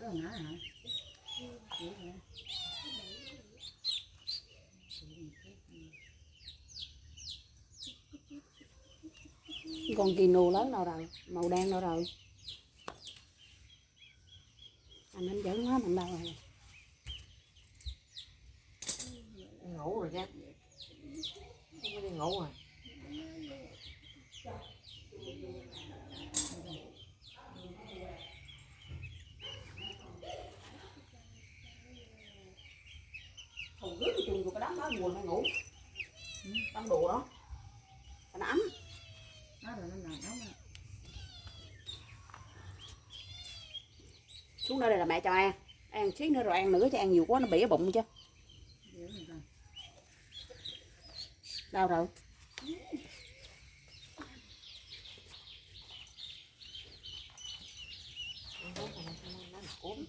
Có nã hả? Con kino lớn đâu rồi, màu đen đâu rồi? Anh đánh giỡn quá mình đâu rồi? Ngủ rồi chứ, không có đi ngủ rồi. Thùng rước cái chuồng của cái đám đó buồn hay ngủ? Đám đồ đó, nó ấm. Đó rồi nó nằm ấm. Xuống đây là mẹ cho ăn xíu nữa rồi ăn nữa chứ ăn nhiều quá nó bị cái bụng chứ. Đâu rồi? Nó ốm.